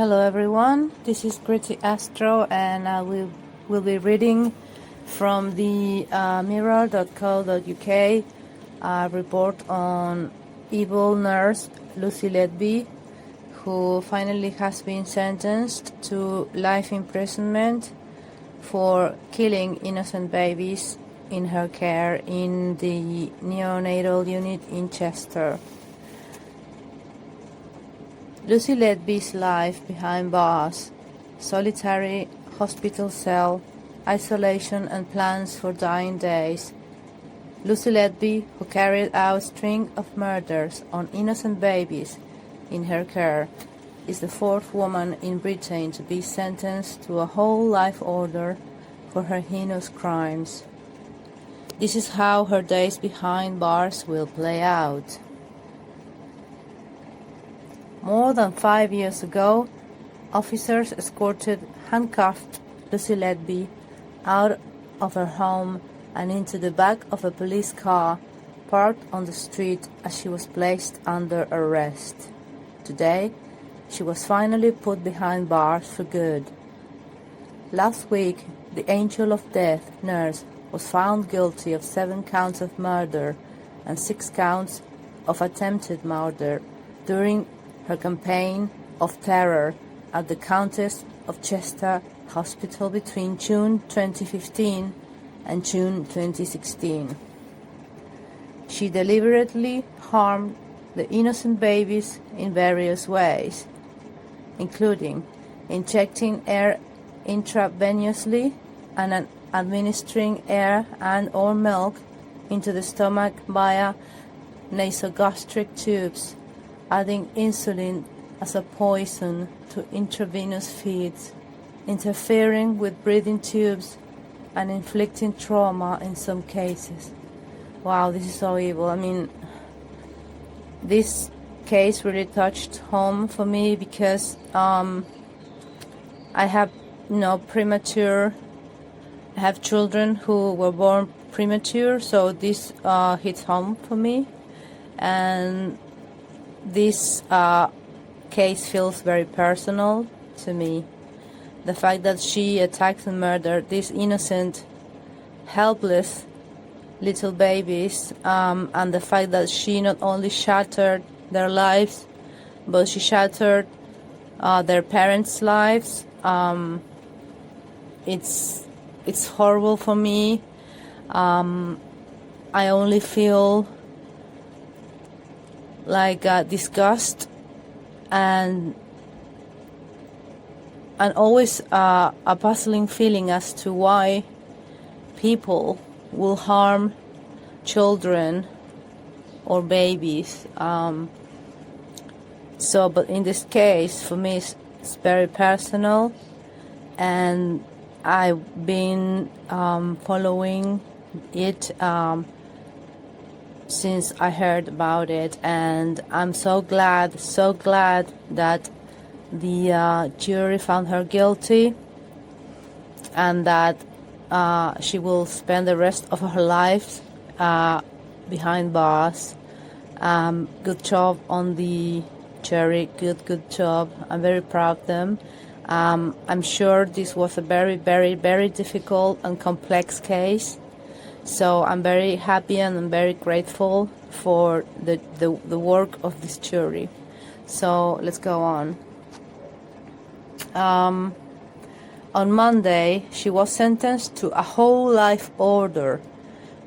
Hello everyone, this is Gritty Astro and I will be reading from the mirror.co.uk report on evil nurse Lucy Letby, who finally has been sentenced to life imprisonment for killing innocent babies in her care in the neonatal unit in Chester. Lucy Letby's life behind bars, solitary hospital cell, isolation and plans for dying days. Lucy Letby, who carried out a string of murders on innocent babies in her care, is the fourth woman in Britain to be sentenced to a whole life order for her heinous crimes. This is how her days behind bars will play out. More than 5 years ago, officers escorted handcuffed Lucy Letby out of her home and into the back of a police car parked on the street as she was placed under arrest. Today, she was finally put behind bars for good. Last week, the Angel of Death nurse was found guilty of 7 counts of murder and 6 counts of attempted murder during her campaign of terror at the Countess of Chester Hospital between June 2015 and June 2016. She deliberately harmed the innocent babies in various ways, including injecting air intravenously and administering air and/or milk into the stomach via nasogastric tubes, adding insulin as a poison to intravenous feeds, interfering with breathing tubes, and inflicting trauma in some cases. Wow, this is so evil. I mean, this case really touched home for me because I have, I have children who were born premature, so this hits home for me. And this case feels very personal to me. The fact that she attacked and murdered these innocent, helpless little babies, and the fact that she not only shattered their lives, but she shattered their parents' lives. It's horrible for me. I only feel like disgust and always a puzzling feeling as to why people will harm children or babies. But in this case, for me, it's very personal, and I've been following it since I heard about it, and I'm so glad that the jury found her guilty and that she will spend the rest of her life behind bars. Good job on the jury, good job. I'm very proud of them. I'm sure this was a very, very, very difficult and complex case. So I'm very happy and I'm very grateful for the work of this jury. So let's go on. On Monday, she was sentenced to a whole life order,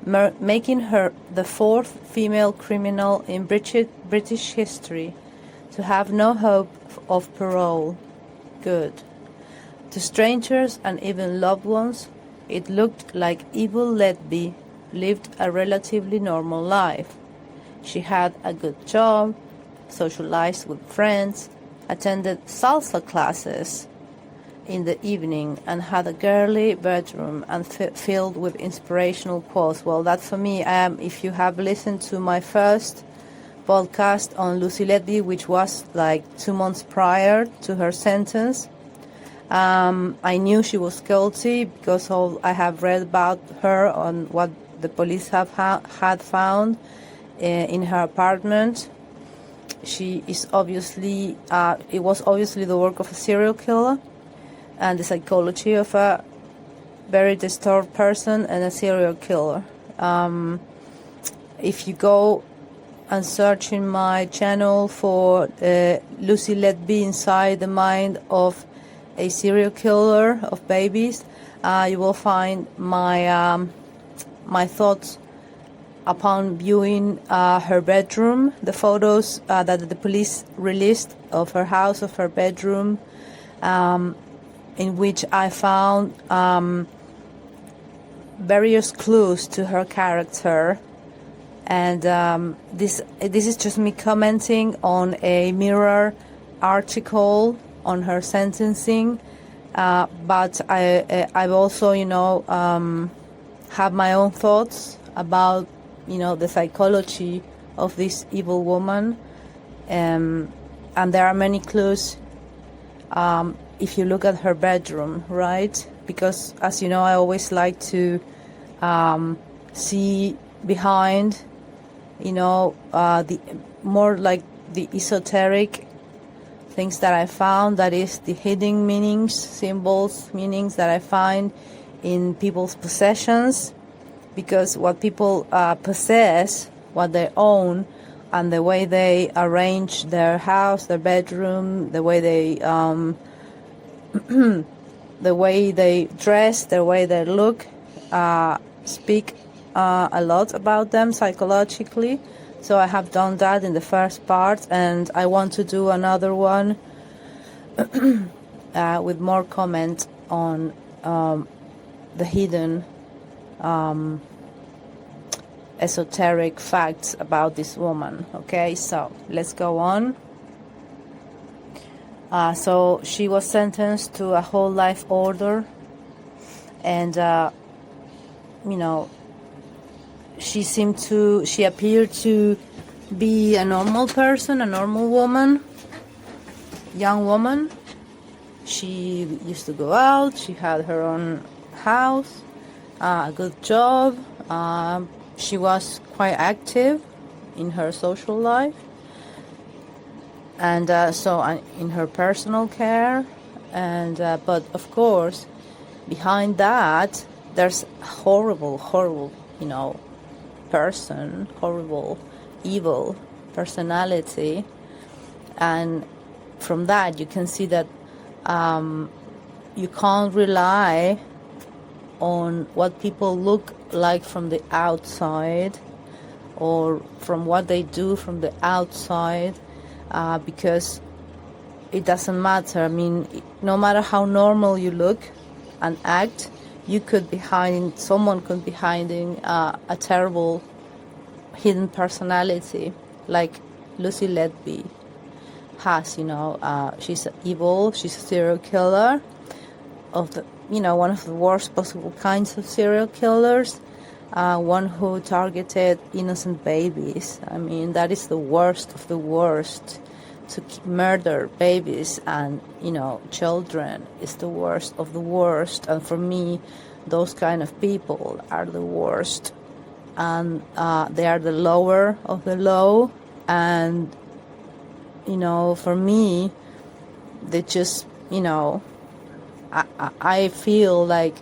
making her the 4th female criminal in British history to have no hope of parole. Good. To strangers and even loved ones, it looked like evil Letby lived a relatively normal life. She had a good job, socialized with friends, attended salsa classes in the evening, and had a girly bedroom and filled with inspirational quotes. Well, that for me, if you have listened to my first podcast on Lucy Letby, which was like 2 months prior to her sentence, I knew she was guilty because I have read about her on what the police had found in her apartment. she is obviously, it was obviously the work of a serial killer and the psychology of a very disturbed person and a serial killer. If you go and search in my channel for Lucy Letby Inside the Mind of a Serial Killer of Babies, you will find my my thoughts upon viewing her bedroom, the photos that the police released of her house, of her bedroom, in which I found various clues to her character. And this is just me commenting on a Mirror article on her sentencing, but I've also, have my own thoughts about, the psychology of this evil woman, and there are many clues if you look at her bedroom, right? Because, as you know, I always like to see behind, the more like the esoteric things that I found, that is the hidden meanings, symbols, meanings that I find in people's possessions, because what people possess, what they own, and the way they arrange their house, their bedroom, the way they the way they dress, the way they look, speak a lot about them psychologically. So I have done that in the first part, and I want to do another one with more comment on the hidden esoteric facts about this woman. Okay, so let's go on. So she was sentenced to a whole life order, and she appeared to be a normal person, a normal woman, young woman. She used to go out, she had her own house, a good job, she was quite active in her social life, and so in her personal care, and but of course behind that there's a horrible person, horrible, evil personality, and from that you can see that you can't rely on what people look like from the outside or from what they do from the outside, because it doesn't matter. I mean, no matter how normal you look and act, someone could be hiding a terrible hidden personality, like Lucy Letby has. She's evil. She's a serial killer of the, one of the worst possible kinds of serial killers. One who targeted innocent babies. I mean, that is the worst of the worst. To murder babies and children is the worst of the worst, and for me those kind of people are the worst, and they are the lower of the low, and for me they just I feel like,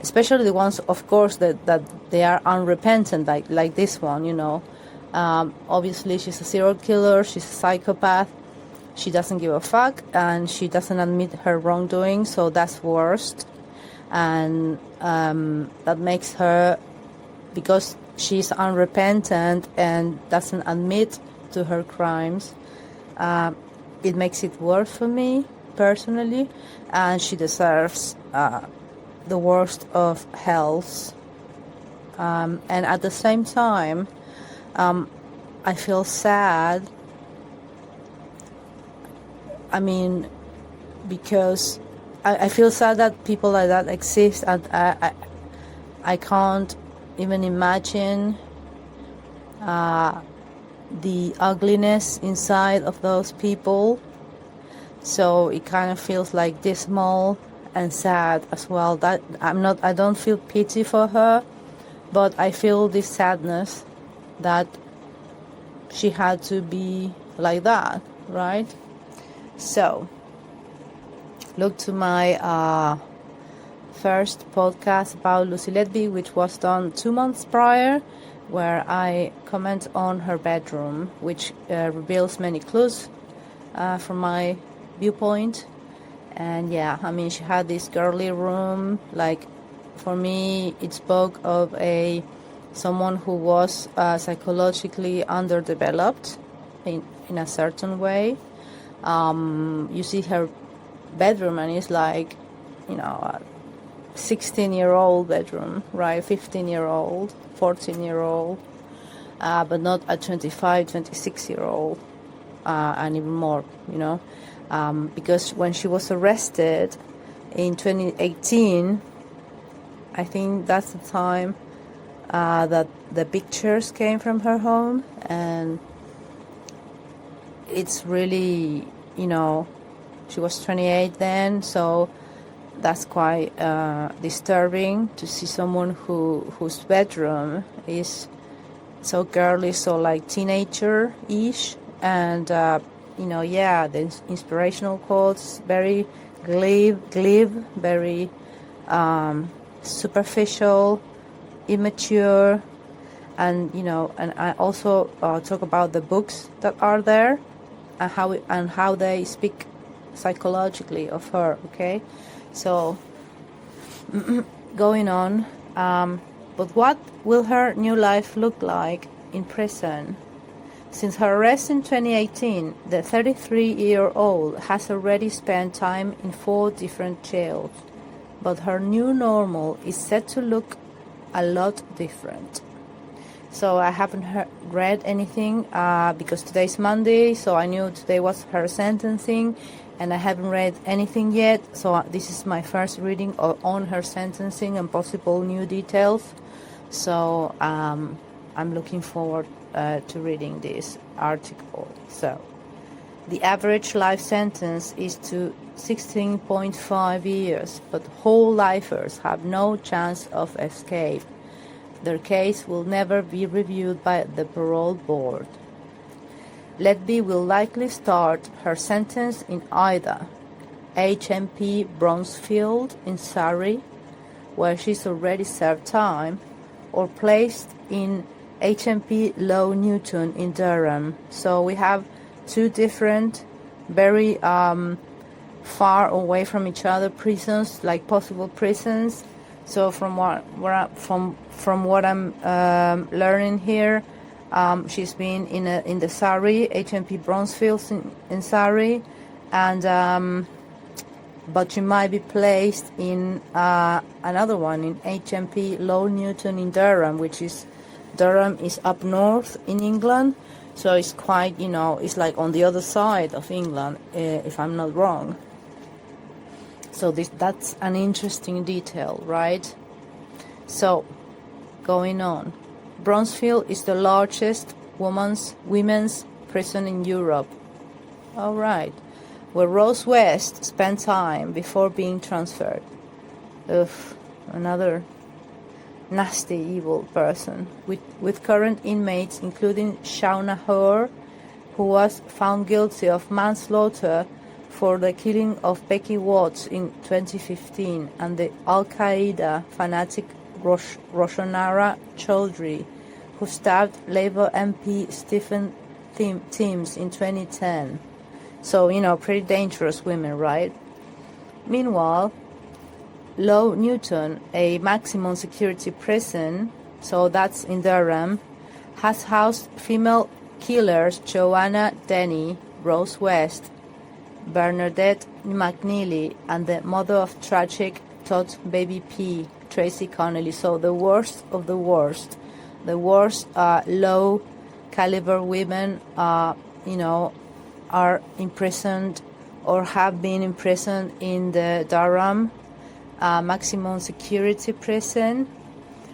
especially the ones, of course, that they are unrepentant, like this one. Obviously she's a serial killer, she's a psychopath, she doesn't give a fuck, and she doesn't admit her wrongdoing, so that's worst. And that makes her, because she's unrepentant and doesn't admit to her crimes, it makes it worse for me personally, and she deserves the worst of hells. And at the same time, I feel sad. I mean, because I feel sad that people like that exist, and I can't even imagine the ugliness inside of those people. So it kind of feels like dismal and sad as well. That I don't feel pity for her, but I feel this sadness that she had to be like that, right? So look to my first podcast about Lucy Letby, which was done 2 months prior, where I comment on her bedroom, which reveals many clues from my viewpoint. And yeah, I mean, she had this girly room. Like, for me, it spoke of someone who was psychologically underdeveloped in a certain way. You see her bedroom, and it's like, you know, a 16-year-old bedroom, right? 15-year-old, 14-year-old, but not a 25, 26-year-old, and even more, you know. Because when she was arrested in 2018, I think that's the time that the pictures came from her home, and it's really, you know, she was 28 then, so that's quite disturbing to see someone whose bedroom is so girly, so like teenager-ish, and you know, yeah, the inspirational quotes, very glib, very superficial, immature, and you know, and I also talk about the books that are there and how they speak psychologically of her. Okay, so going on, but what will her new life look like in prison? Since her arrest in 2018, the 33-year-old has already spent time in 4 different jails, but her new normal is set to look a lot different. So I haven't read anything because today's Monday, so I knew today was her sentencing, and I haven't read anything yet. So this is my first reading on her sentencing and possible new details. So I'm looking forward to reading this article. So the average life sentence is to 16.5 years, but whole lifers have no chance of escape. Their case will never be reviewed by the parole board. Letby will likely start her sentence in either HMP Bronzefield in Surrey, where she's already served time, or placed in HMP Low Newton in Durham. So we have 2 different, very far away from each other prisons, like possible prisons. So from what I'm learning here, she's been in the Surrey HMP Bronzefield in Surrey, and but she might be placed in another one in HMP Low Newton in Durham, Durham is up north in England, so it's quite, you know, it's like on the other side of England, if I'm not wrong. So that's an interesting detail, right? So, going on. Bronzefield is the largest women's prison in Europe. All right. Where Rose West spent time before being transferred. Ugh, another nasty, evil person. With current inmates, including Shauna Hoare, who was found guilty of manslaughter for the killing of Becky Watts in 2015, and the Al-Qaeda fanatic Roshonara Chaudhry, who stabbed Labour MP Stephen Timms in 2010. So, you know, pretty dangerous women, right? Meanwhile, Low Newton, a maximum security prison, so that's in Durham, has housed female killers Joanna Denny, Rose West, Bernadette McNeely, and the mother of tragic Todd Baby P, Tracy Connelly. So the worst of the worst. The worst low caliber women, you know, are imprisoned or have been imprisoned in the Durham maximum security prison.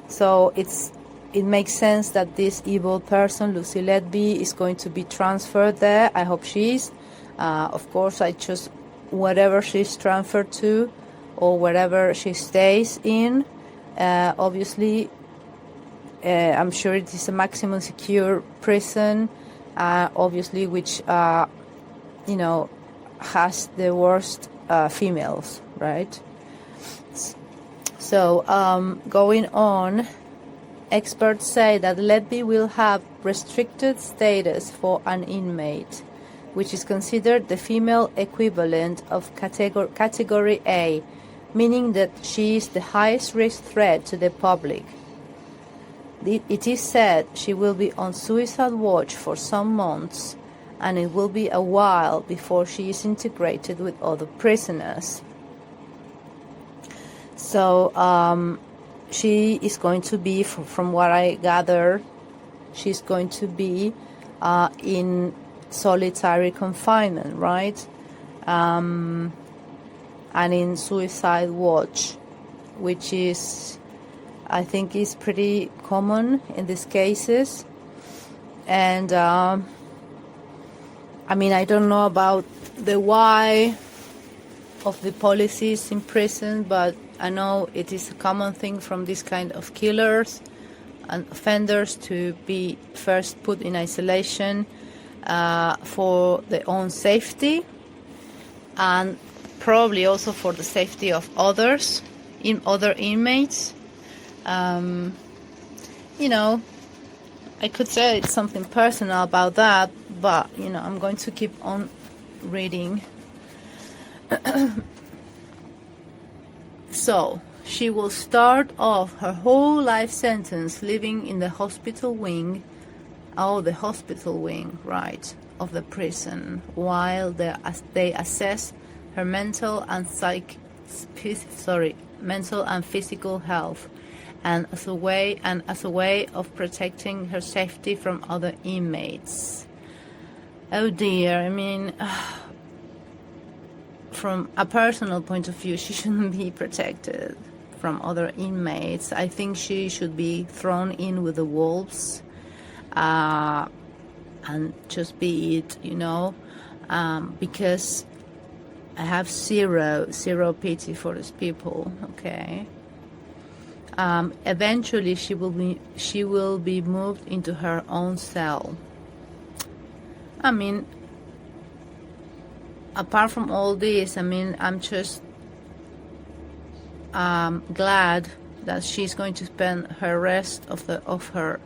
So it makes sense that this evil person, Lucy Letby, is going to be transferred there. I hope she is. Of course, I choose whatever she's transferred to or wherever she stays in. Obviously, I'm sure it is a maximum secure prison, obviously, which has the worst females, right? So going on, experts say that Letby will have restricted status for an inmate, which is considered the female equivalent of category A, meaning that she is the highest risk threat to the public. It is said she will be on suicide watch for some months, and it will be a while before she is integrated with other prisoners. So she is going to be, from what I gather, she's going to be in solitary confinement, right? And in suicide watch, which is, I think, is pretty common in these cases. And I don't know about the why of the policies in prison, but I know it is a common thing from this kind of killers and offenders to be first put in isolation for their own safety, and probably also for the safety of others, other inmates. I could say it's something personal about that, but I'm going to keep on reading. So she will start off her whole life sentence living in the hospital wing. Oh, the hospital wing, right, of the prison, while they assess her mental and physical health, and as a way of protecting her safety from other inmates. Oh dear, from a personal point of view, she shouldn't be protected from other inmates. I think she should be thrown in with the wolves and just be it, because I have zero pity for these people. Okay. Eventually, she will be moved into her own cell. Apart from all this, I'm just glad that she's going to spend her rest of her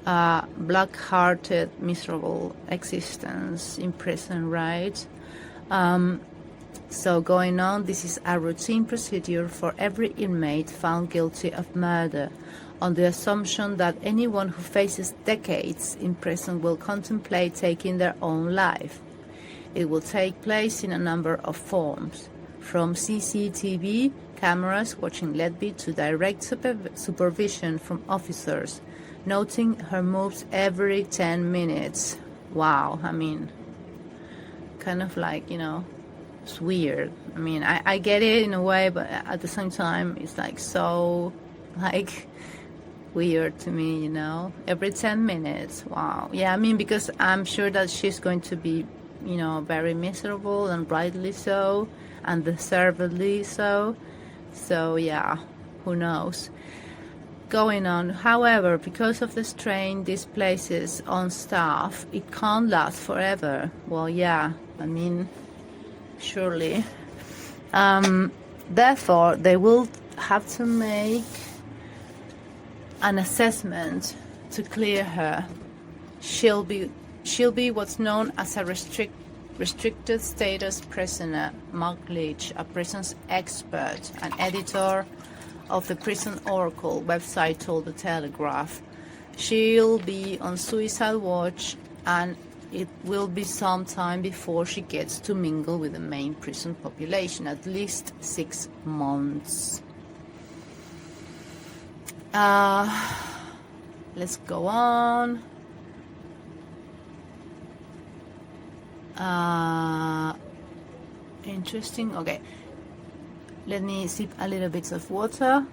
black-hearted, miserable existence in prison, right? So going on, this is a routine procedure for every inmate found guilty of murder, on the assumption that anyone who faces decades in prison will contemplate taking their own life. It will take place in a number of forms, from CCTV cameras watching Letby to direct supervision from officers, noting her moves every 10 minutes. Wow, kind of like, it's weird. I get it in a way, but at the same time, it's so, weird to me, every 10 minutes. Wow. Yeah, because I'm sure that she's going to be, very miserable, and rightly so, and deservedly so. So, yeah, who knows? Going on, however, because of the strain this places on staff, it can't last forever. Well, yeah, surely. Therefore, they will have to make an assessment to clear her. She'll be what's known as a restricted status prisoner. Mark Leach, a prisons expert and editor of the Prison Oracle website, told the Telegraph. She'll be on suicide watch, and it will be some time before she gets to mingle with the main prison population, at least 6 months. Let's go on. Interesting. Okay. Let me sip a little bit of water.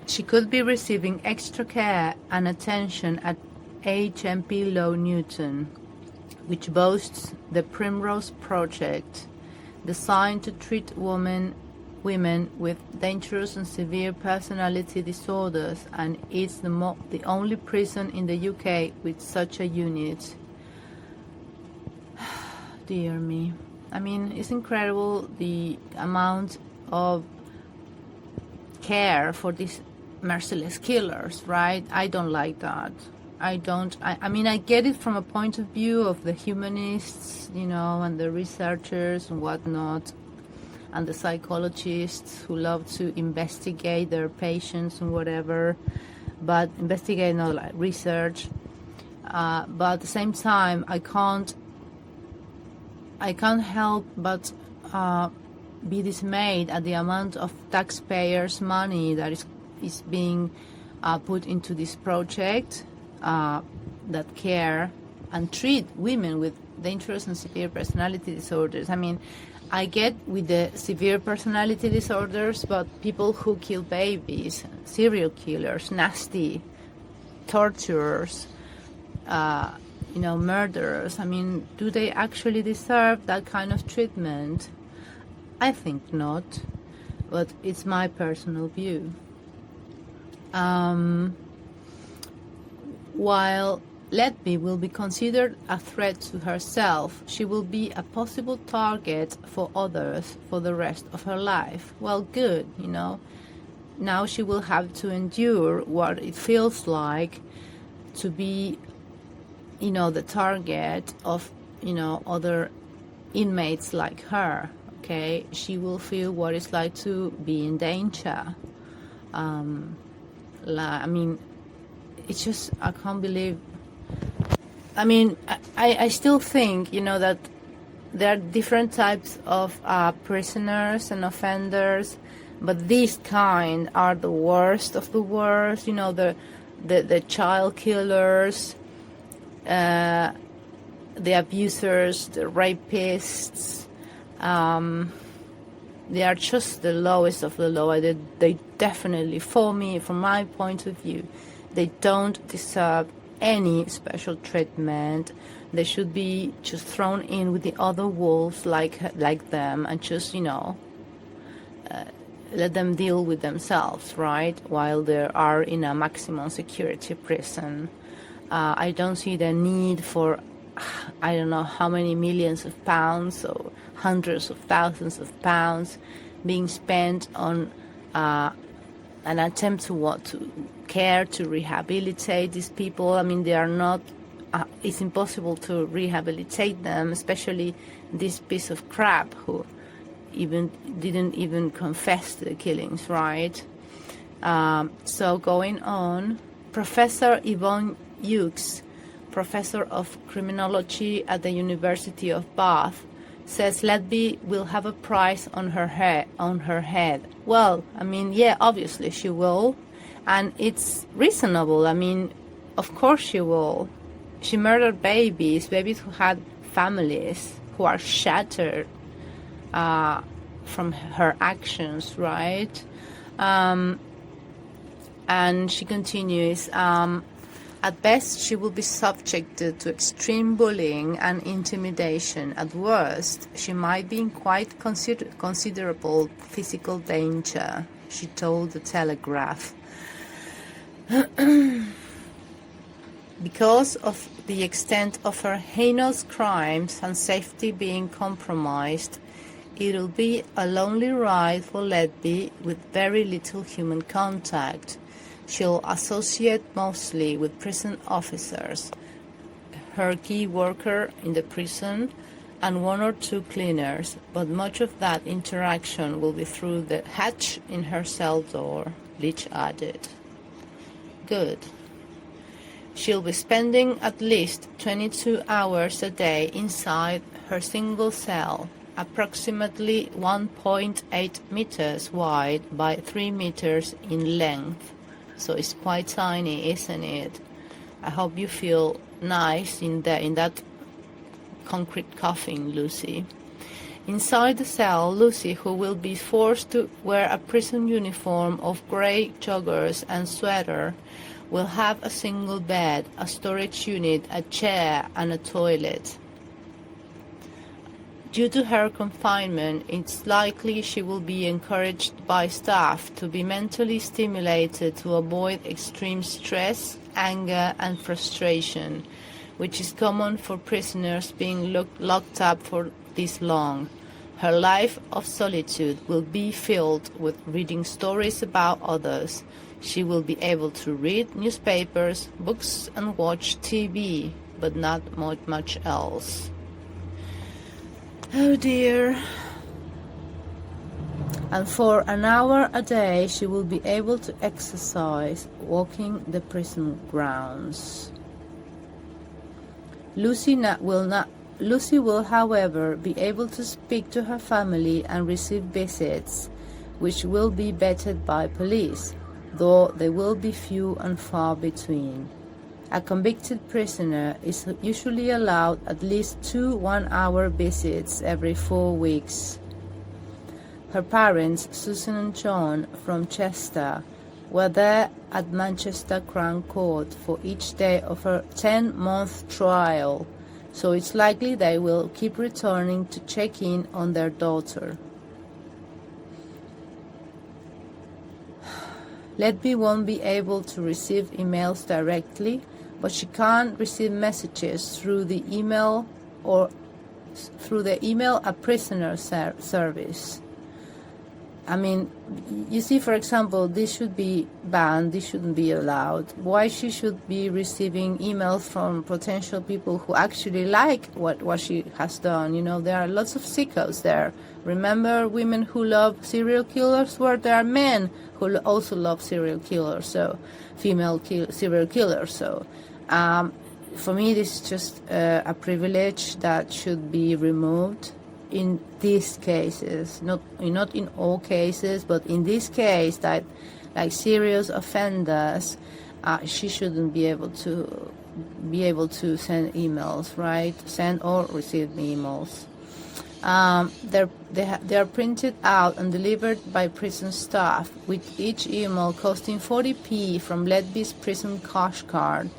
She could be receiving extra care and attention at HMP Low Newton, which boasts the Primrose Project, designed to treat women women with dangerous and severe personality disorders, and it's the only prison in the UK with such a unit. Dear me. I mean, it's incredible the amount of care for these merciless killers, right? I don't like that. I mean, I get it from a point of view of the humanists, you know, and the researchers and whatnot, and the psychologists who love to investigate their patients and whatever, but investigate, not like research. But at the same time, I can't help but be dismayed at the amount of taxpayers' money that is being put into this project that care and treat women with dangerous and severe personality disorders. I mean, I get with the severe personality disorders, but people who kill babies, serial killers, nasty torturers, murderers, I mean, do they actually deserve that kind of treatment? I think not, but it's my personal view. While Letby will be considered a threat to herself, she will be a possible target for others for the rest of her life. Well, good, you know. Now she will have to endure what it feels like to be, you know, the target of, you know, other inmates like her, okay? She will feel what it's like to be in danger. I mean, it's just, I can't believe. I mean, I still think, you know, that there are different types of prisoners and offenders, but these kind are the worst of the worst. You know, the child killers, the abusers, the rapists. They are just the lowest of the low. They definitely, for me, from my point of view, they don't deserve any special treatment. They should be just thrown in with the other wolves like them, and just, you know, let them deal with themselves, right, while they are in a maximum security prison. I don't see the need for, I don't know how many millions of pounds or hundreds of thousands of pounds being spent on an attempt to care to rehabilitate these people. I mean, they are not, it's impossible to rehabilitate them, especially this piece of crap who didn't even confess to the killings, right? So going on, Professor Yvonne Hughes, professor of criminology at the University of Bath, says Letby will have a price on her head. Well, I mean, yeah, obviously she will, and it's reasonable. I mean, of course she will. She murdered babies who had families who are shattered from her actions, right? And she continues, at best, she will be subjected to extreme bullying and intimidation. At worst, she might be in quite considerable physical danger, she told the Telegraph. Because of the extent of her heinous crimes and safety being compromised, it will be a lonely ride for Letby with very little human contact. She'll associate mostly with prison officers, her key worker in the prison, and one or two cleaners, but much of that interaction will be through the hatch in her cell door, Leach added. Good. She'll be spending at least 22 hours a day inside her single cell, approximately 1.8 meters wide by 3 meters in length. So it's quite tiny, isn't it? I hope you feel nice in that concrete coffin, Lucy. Inside the cell, Lucy, who will be forced to wear a prison uniform of grey joggers and sweater, will have a single bed, a storage unit, a chair, and a toilet. Due to her confinement, it's likely she will be encouraged by staff to be mentally stimulated to avoid extreme stress, anger, and frustration, which is common for prisoners being locked up for this long. Her life of solitude will be filled with reading stories about others. She will be able to read newspapers, books, and watch TV, but not much else. Oh dear. And for an hour a day she will be able to exercise walking the prison grounds. Lucy will, however, be able to speak to her family and receive visits, which will be vetted by police, though they will be few and far between. A convicted prisoner is usually allowed at least 2 one-hour visits every 4 weeks. Her parents, Susan and John from Chester, were there at Manchester Crown Court for each day of her 10-month trial, so it's likely they will keep returning to check in on their daughter. Letby won't be able to receive emails directly, but she can't receive messages through the email a prisoner service. I mean, you see, for example, this should be banned, this shouldn't be allowed. Why she should be receiving emails from potential people who actually like what she has done? You know, there are lots of sickos there. Remember women who love serial killers? Well, there are men who also love serial killers, so serial killers. So for me, this is just a privilege that should be removed in these cases, not in all cases, but in this case, that like serious offenders, she shouldn't be able to send emails, right? Send or receive emails. They are printed out and delivered by prison staff, with each email costing 40p from Letby's prison cash card.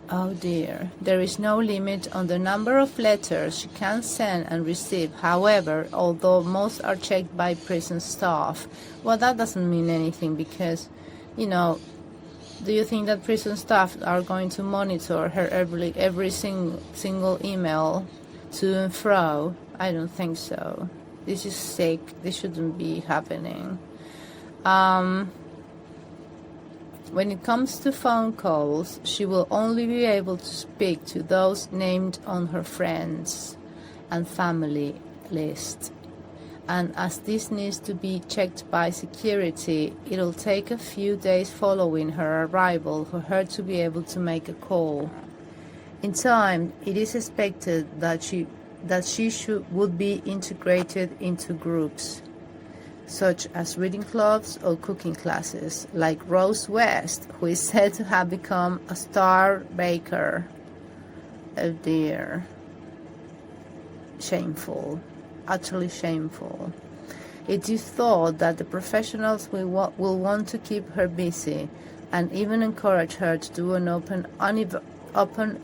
Oh dear, there is no limit on the number of letters she can send and receive. However, although most are checked by prison staff, well, that doesn't mean anything because, you know, do you think that prison staff are going to monitor her every single email to and fro? I don't think so. This is sick. This shouldn't be happening. When it comes to phone calls, she will only be able to speak to those named on her friends and family list. And as this needs to be checked by security, it'll take a few days following her arrival for her to be able to make a call. In time, it is expected that she would be integrated into groups, such as reading clubs or cooking classes, like Rose West, who is said to have become a star baker. Oh dear. Shameful. Utterly shameful. It is thought that the professionals will want to keep her busy and even encourage her to do an open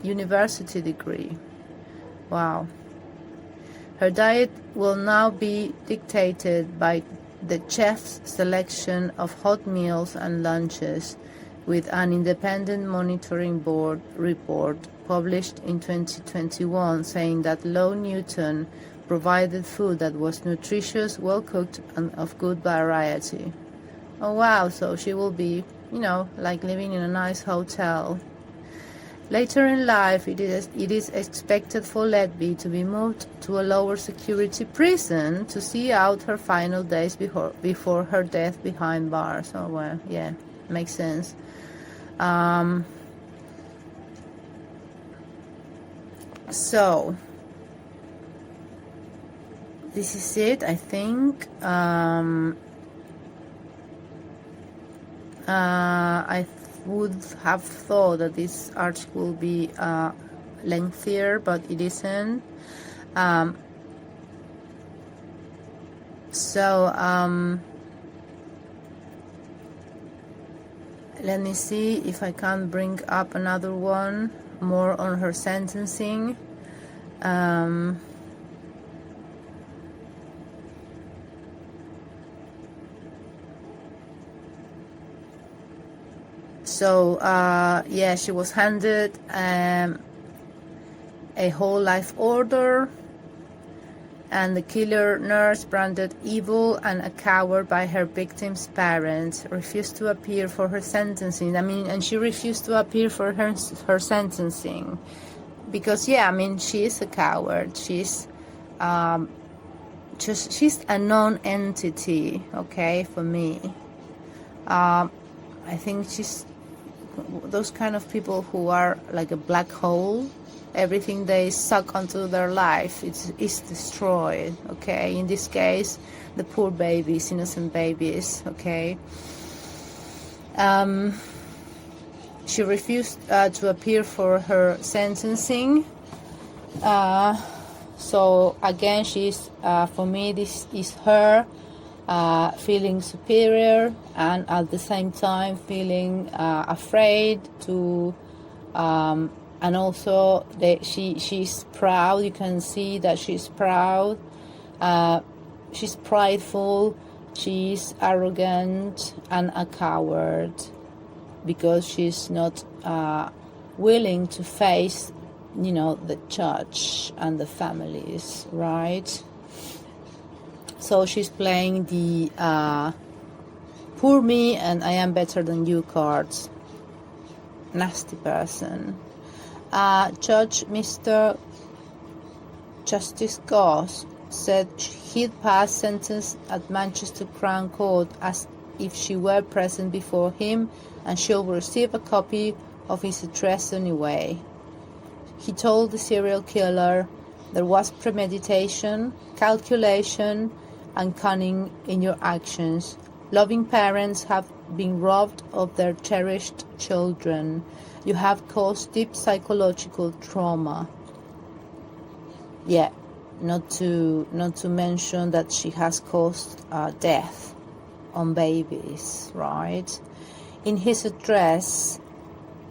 university degree. Wow. Her diet will now be dictated by the chef's selection of hot meals and lunches, with an independent monitoring board report published in 2021 saying that Low Newton provided food that was nutritious, well cooked, and of good variety. Oh wow, so she will be, you know, like living in a nice hotel. Later in life, it is expected for Letby to be moved to a lower security prison to see out her final days before her death behind bars. Oh, well, yeah, makes sense. So, this is it, I think. I would have thought that this article will be lengthier, but it isn't. Let me see if I can bring up another one more on her sentencing. So yeah, she was handed a whole life order, and the killer nurse, branded evil and a coward by her victim's parents, refused to appear for her sentencing. I mean, and she refused to appear for her sentencing because, yeah, I mean, she is a coward. She's she's a non-entity, okay, for me. I think she's those kind of people who are like a black hole. Everything they suck onto their life is destroyed, okay? In this case, the poor babies, innocent babies, okay? She refused to appear for her sentencing. So again, she's for me, this is her feeling superior and at the same time feeling afraid to and also she's proud. You can see that she's proud, she's prideful, she's arrogant and a coward because she's not willing to face, you know, the judge and the families, right? So she's playing the poor me and I am better than you cards. Nasty person. Judge Mr. Justice Goss said he'd pass sentence at Manchester Crown Court as if she were present before him, and she'll receive a copy of his address anyway. He told the serial killer there was premeditation, calculation, and cunning in your actions. Loving parents have been robbed of their cherished children. You have caused deep psychological trauma. Yeah, not to mention that she has caused death on babies, right? In his address,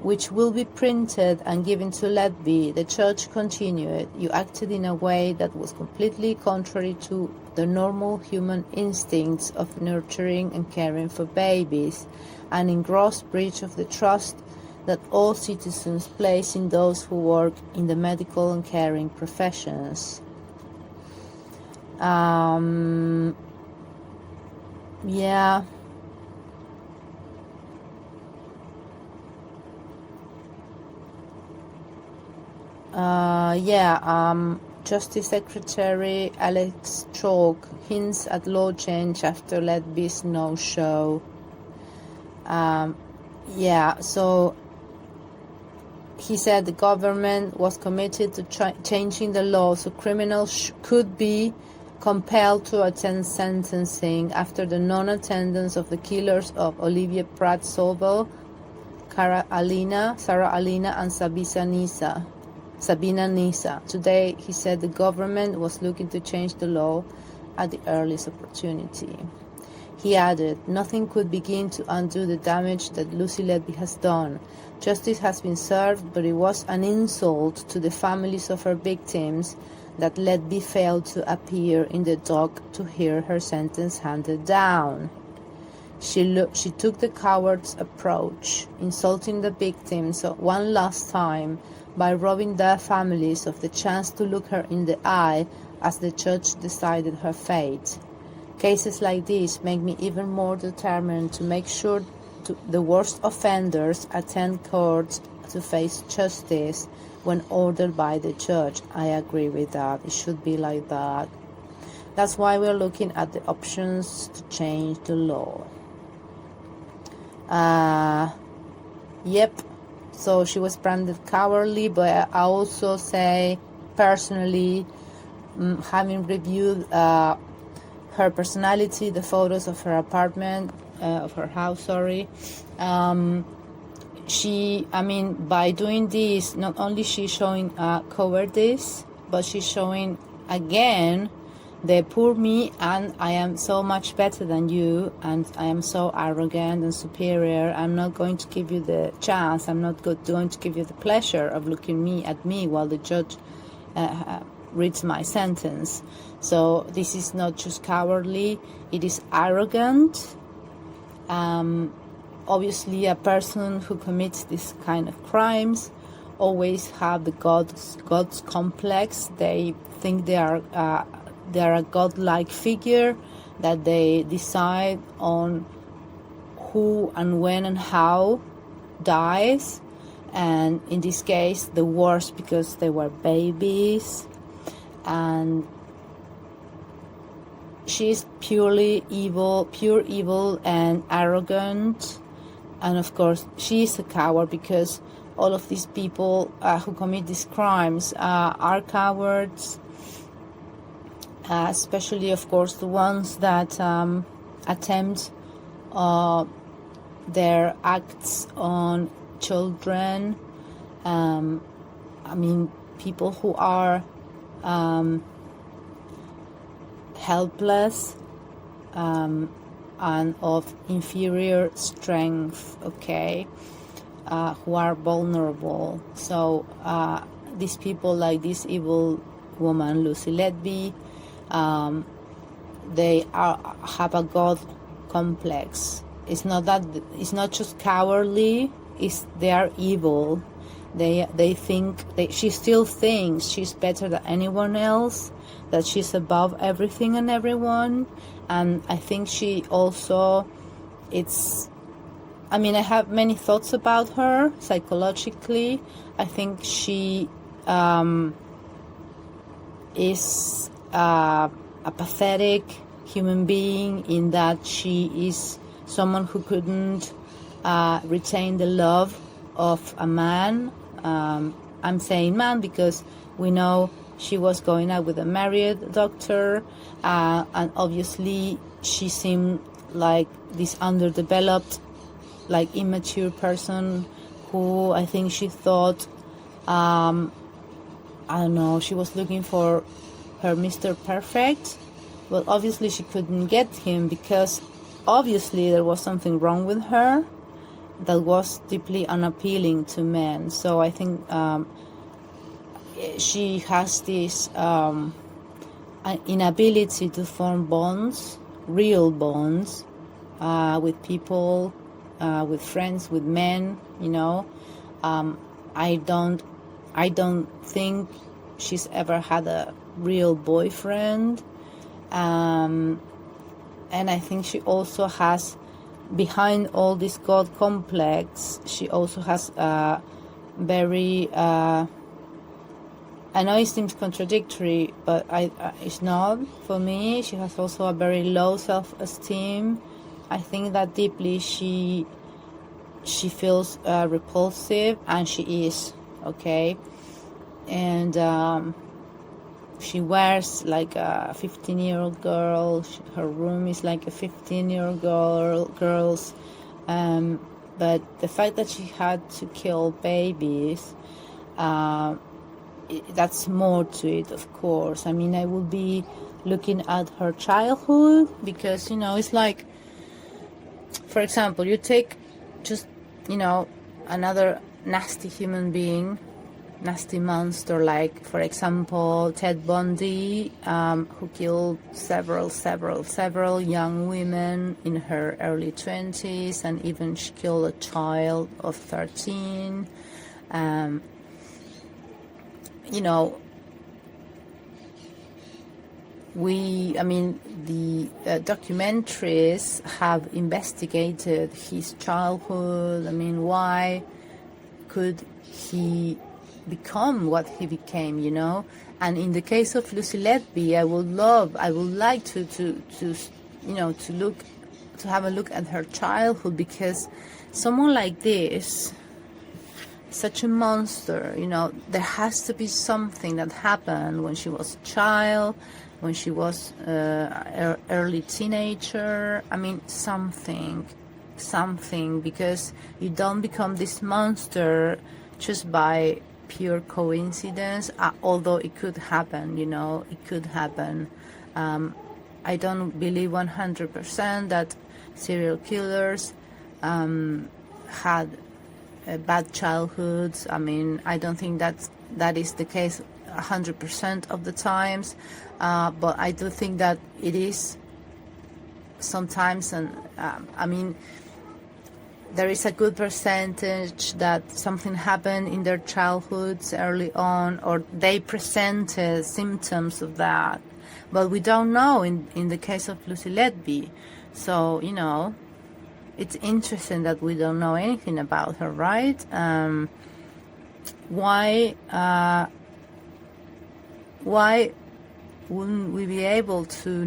which will be printed and given to Letby, the judge continued, you acted in a way that was completely contrary to the normal human instincts of nurturing and caring for babies, and in gross breach of the trust that all citizens place in those who work in the medical and caring professions. Yeah. Justice Secretary Alex Chalk hints at law change after Letby's no-show. So he said the government was committed to changing the law so criminals could be compelled to attend sentencing after the non-attendance of the killers of Olivia Pratt-Sobel, Sarah Alina, and Sabina Nisa. Today, he said the government was looking to change the law at the earliest opportunity. He added, nothing could begin to undo the damage that Lucy Letby has done. Justice has been served, but it was an insult to the families of her victims that Letby failed to appear in the dock to hear her sentence handed down. She took the coward's approach, insulting the victims one last time by robbing their families of the chance to look her in the eye as the judge decided her fate. Cases like this make me even more determined to make sure the worst offenders attend court to face justice when ordered by the judge. I agree with that. It should be like that. That's why we're looking at the options to change the law. Yep. So she was branded cowardly, but I also say, personally, having reviewed her personality, the photos of her apartment, of her house, by doing this, not only she's showing cowardice, but she's showing, again, the poor me, and I am so much better than you, and I am so arrogant and superior. I'm not going to give you the chance. I'm not going to give you the pleasure of looking at me while the judge reads my sentence. So this is not just cowardly, it is arrogant. obviously a person who commits this kind of crimes always have the God's complex. They think they are a godlike figure, that they decide on who and when and how dies, and in this case the worst because they were babies. And she's pure evil and arrogant. And of course she's a coward, because all of these people who commit these crimes are cowards, especially of course the ones that attempt their acts on children. I mean, people who are helpless and of inferior strength, okay, who are vulnerable. So these people, like this evil woman Lucy Letby, they have a God complex. It's not just cowardly, they are evil. They think she still thinks she's better than anyone else, that she's above everything and everyone. And I think she also, I have many thoughts about her psychologically. I think she is a pathetic human being, in that she is someone who couldn't retain the love of a man. I'm saying man because we know she was going out with a married doctor, and obviously she seemed like this underdeveloped, like immature person who I think she thought, I don't know, she was looking for her Mr. Perfect. Well, obviously she couldn't get him, because obviously there was something wrong with her that was deeply unappealing to men. So I think she has this inability to form bonds, real bonds, with people, with friends, with men. I don't think she's ever had a real boyfriend, and I think she also has, behind all this God complex, she also has a very, I know it seems contradictory, but it's not for me. She has also a very low self-esteem. I think that deeply she feels repulsive, and she is, okay? And she wears like a 15-year-old girl. Her room is like a 15-year-old girl's. But the fact that she had to kill babies, that's more to it, of course. I will be looking at her childhood, because, it's like, for example, you take just, another nasty human being, nasty monster, like, for example, Ted Bundy, who killed several young women in her early 20s, and even she killed a child of 13. The documentaries have investigated his childhood. Why could he become what he became, And in the case of Lucy Letby, I would like to have a look at her childhood, because someone like this, such a monster, there has to be something that happened when she was a child, when she was early teenager. Something, because you don't become this monster just by pure coincidence, although it could happen, it could happen. I don't believe 100% that serial killers had bad childhoods. I don't think that is the case 100% of the times, but I do think that it is sometimes. And there is a good percentage that something happened in their childhoods early on, or they presented symptoms of that. But we don't know in the case of Lucy Letby. So, it's interesting that we don't know anything about her, right? Why wouldn't we be able to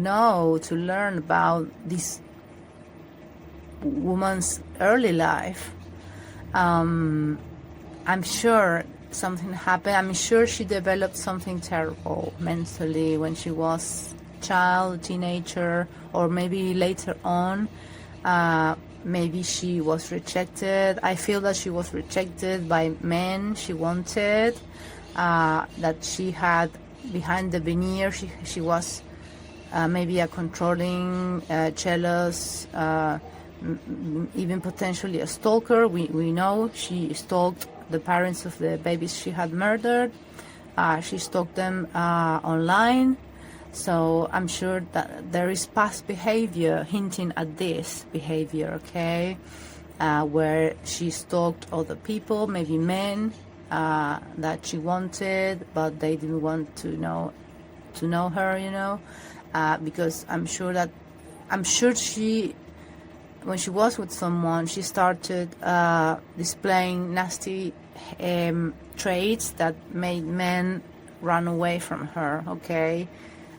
learn about this woman's early life? I'm sure something happened. I'm sure she developed something terrible mentally when she was child, teenager, or maybe later on. Maybe she was rejected. I feel that she was rejected by men she wanted, that she had behind the veneer. She was maybe a controlling, jealous, even potentially a stalker. We know she stalked the parents of the babies she had murdered. She stalked them online. So I'm sure that there is past behavior hinting at this behavior, okay? Where she stalked other people, maybe men that she wanted, but they didn't want to know her, because I'm sure she, when she was with someone, she started displaying nasty traits that made men run away from her, okay?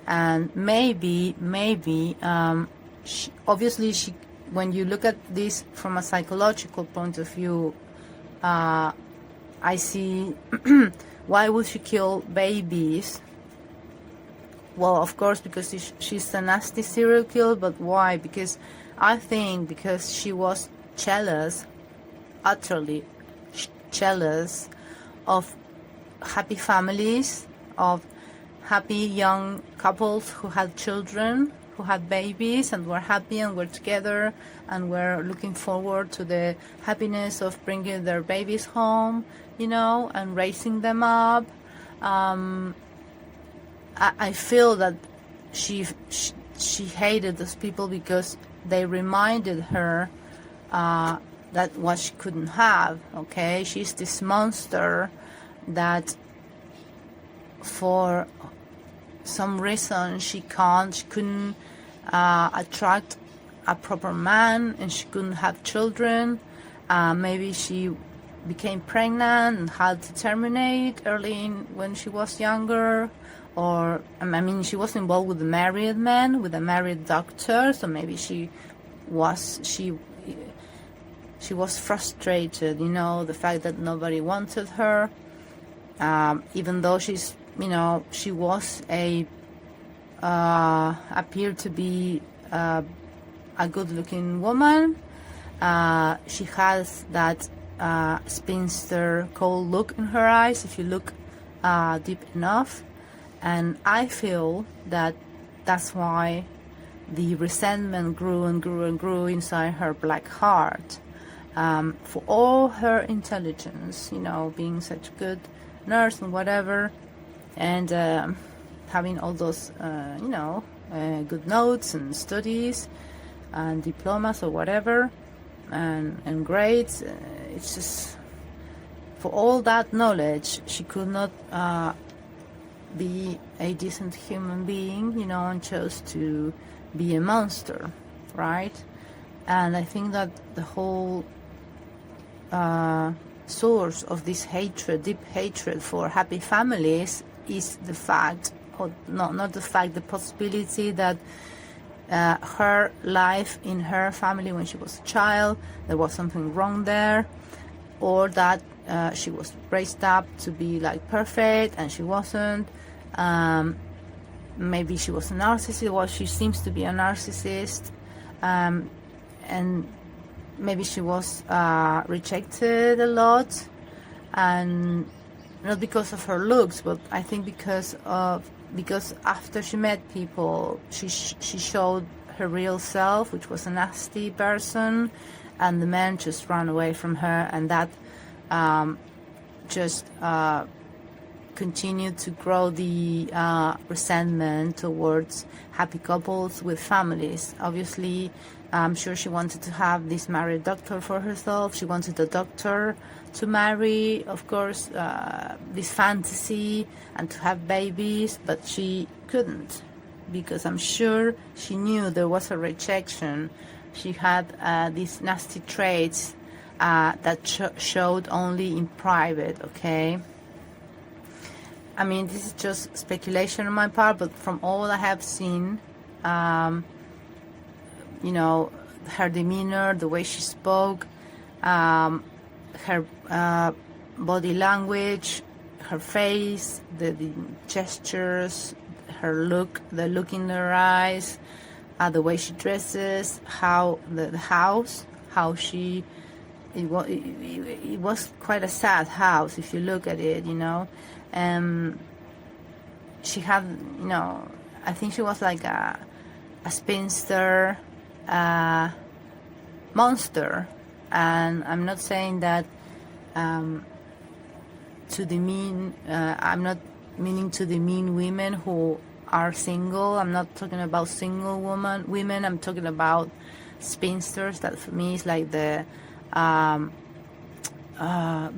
And maybe, obviously, when you look at this from a psychological point of view, I see why would she kill babies? Well, of course, because she's a nasty serial killer, but why? Because she was jealous, utterly jealous of happy families, of happy young couples who had children, who had babies and were happy and were together and were looking forward to the happiness of bringing their babies home, and raising them up. I feel that she hated those people because they reminded her that what she couldn't have, okay? She's this monster that for some reason she couldn't attract a proper man, and she couldn't have children. Maybe she became pregnant and had to terminate early when she was younger, or she was involved with a married man, with a married doctor, so maybe she was frustrated, the fact that nobody wanted her, even though she was appeared to be a good-looking woman. She has that spinster cold look in her eyes if you look deep enough, and I feel that that's why the resentment grew and grew and grew inside her black heart. For all her intelligence, being such a good nurse and whatever, and having all those, good notes and studies and diplomas or whatever, and grades, it's just, for all that knowledge, she could not be a decent human being, and chose to be a monster, right? And I think that the whole source of this hatred, deep hatred for happy families, is the fact, or not the fact, the possibility that her life in her family when she was a child, there was something wrong there, or that she was raised up to be like perfect and she wasn't. Maybe she was a narcissist. Well, she seems to be a narcissist, and maybe she was rejected a lot, and not because of her looks, but I think because after she met people, she showed her real self, which was a nasty person, and the men just ran away from her, and that just continued to grow the resentment towards happy couples with families. Obviously, I'm sure she wanted to have this married doctor for herself. She wanted the doctor to marry, of course, this fantasy and to have babies, but she couldn't, because I'm sure she knew there was a rejection. She had these nasty traits that showed only in private, okay? I mean, this is just speculation on my part, but from all I have seen, you know, her demeanor, the way she spoke, her body language, her face, the gestures, her look, the look in her eyes, the way she dresses, how the house, how she, it was quite a sad house if you look at it, you know. She had, you know, I think she was like a spinster, monster, and I'm not saying that to demean. I'm not meaning to demean women who are single. I'm not talking about single women. I'm talking about spinsters. That for me is like the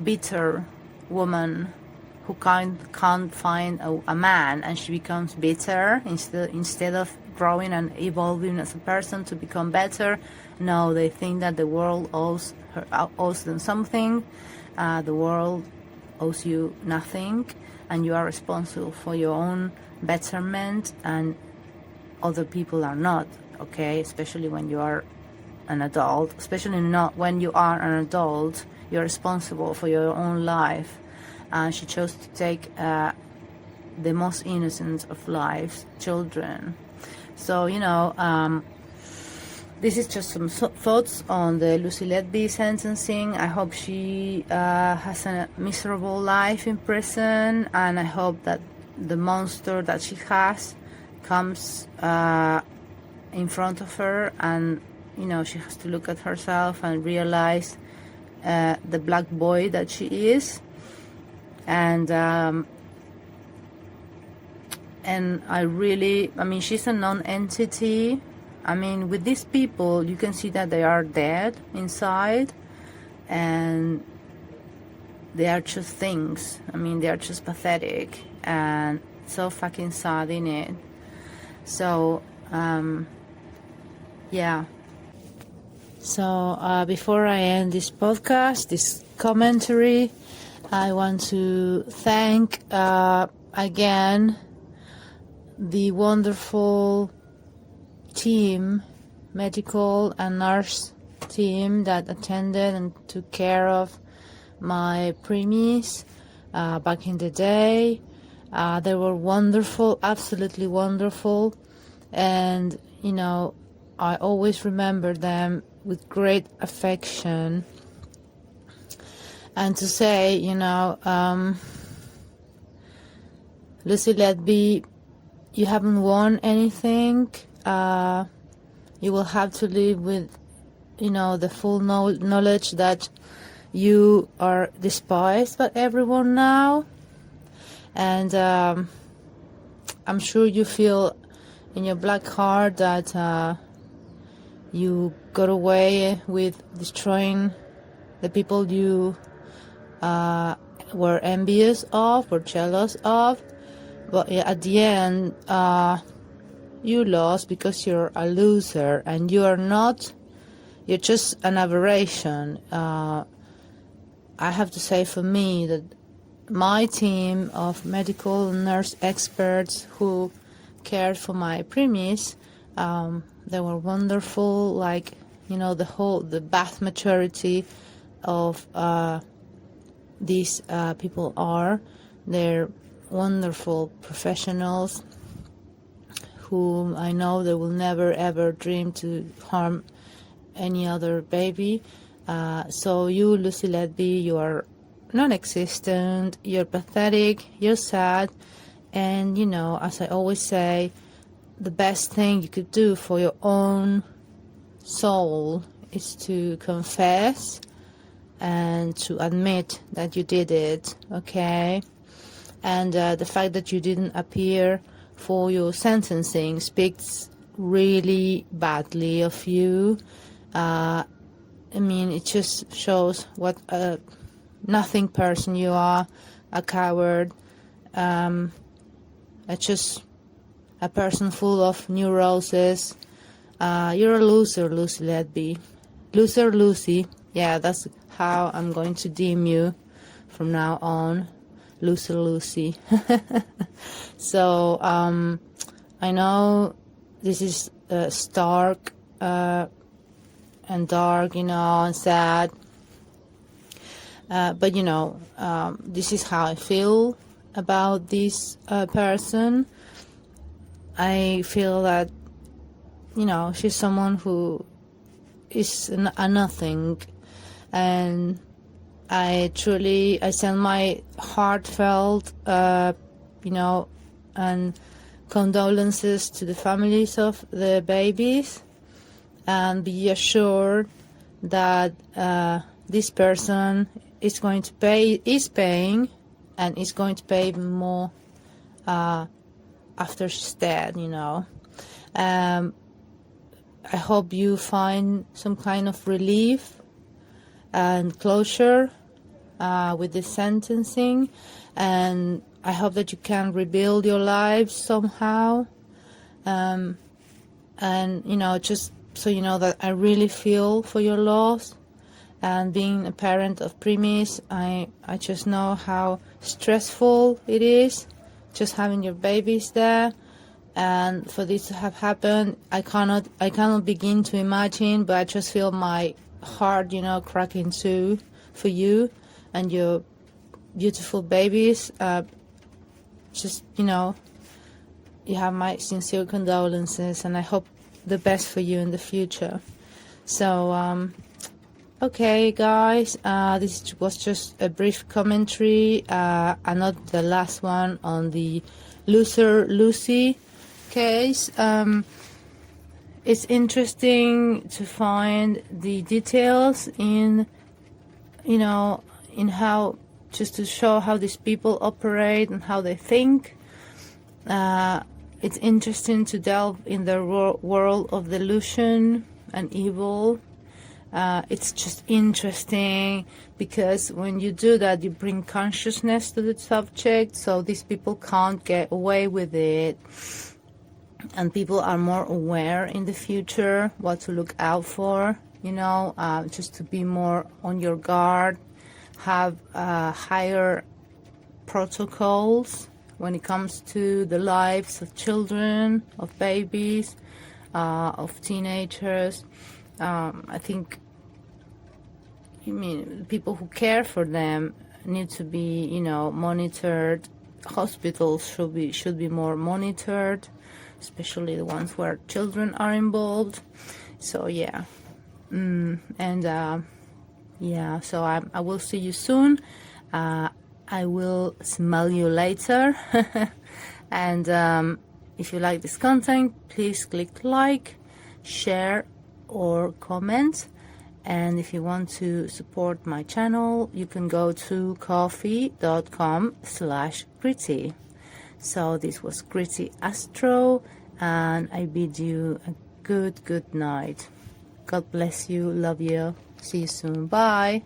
bitter woman who can't find a man, and she becomes bitter instead of growing and evolving as a person to become better. No, they think that the world owes them something. The world owes you nothing, and you are responsible for your own betterment, and other people are not, okay? Especially when you are an adult, especially not when you are an adult, you're responsible for your own life. And she chose to take the most innocent of lives, children. So, you know, this is just some thoughts on the Lucy Letby sentencing. I hope she has a miserable life in prison, and I hope that the monster that she has comes in front of her, and, you know, she has to look at herself and realize the black boy that she is. And I mean, she's a non-entity. I mean, with these people, you can see that they are dead inside, and they are just things. I mean, they are just pathetic and so fucking sad in it. So, yeah. So, before I end this podcast, this commentary, I want to thank again the wonderful team, medical and nurse team that attended and took care of my preemies back in the day. They were wonderful, absolutely wonderful, and, you know, I always remember them with great affection. And to say, you know, Lucy Letby, you haven't won anything. You will have to live with, you know, the full knowledge that you are despised by everyone now. And I'm sure you feel in your black heart that you got away with destroying the people you were envious of, were jealous of. But at the end, you lost because you're a loser, and you are not, you're just an aberration. I have to say, for me, that my team of medical nurse experts who cared for my preemies, they were wonderful. Like, you know, the vast majority of these people are. They're wonderful professionals whom I know they will never ever dream to harm any other baby. So you, Lucy Letby, you are non-existent, you're pathetic, you're sad, and, you know, as I always say, the best thing you could do for your own soul is to confess and to admit that you did it, okay? And the fact that you didn't appear for your sentencing speaks really badly of you. I mean, it just shows what a nothing person you are, a coward, just a person full of neuroses. You're a loser, Lucy Ledby. Loser Lucy. Yeah, that's how I'm going to deem you from now on. Loser Lucy. So, I know this is stark and dark, and sad. But, this is how I feel about this person. I feel that, she's someone who is a nothing. And I send my heartfelt, and condolences to the families of the babies, and be assured that this person is paying, and is going to pay more after she's dead. I hope you find some kind of relief and closure with the sentencing, and I hope that you can rebuild your lives somehow. And just so you know that I really feel for your loss. And being a parent of preemies, I just know how stressful it is, just having your babies there. And for this to have happened, I cannot begin to imagine, but I just feel my heart, cracking too for you and your beautiful babies. You have my sincere condolences, and I hope the best for you in the future. So, okay, guys, this was just a brief commentary, and not the last one on the Loser Lucy case. It's interesting to find the details in how, just to show how these people operate and how they think. It's interesting to delve in the world of delusion and evil. It's just interesting because when you do that, you bring consciousness to the subject, so these people can't get away with it. And people are more aware in the future what to look out for, just to be more on your guard, have higher protocols when it comes to the lives of children, of babies, of teenagers. I think, people who care for them need to be, monitored. Hospitals should be more monitored, especially the ones where children are involved. So yeah, so I will see you soon. I will smell you later. And if you like this content, please click like, share, or comment. And if you want to support my channel, you can go to ko-fi.com/Gritty. So this was Gritty Astro, and I bid you a good night. God bless you. Love you. See you soon. Bye.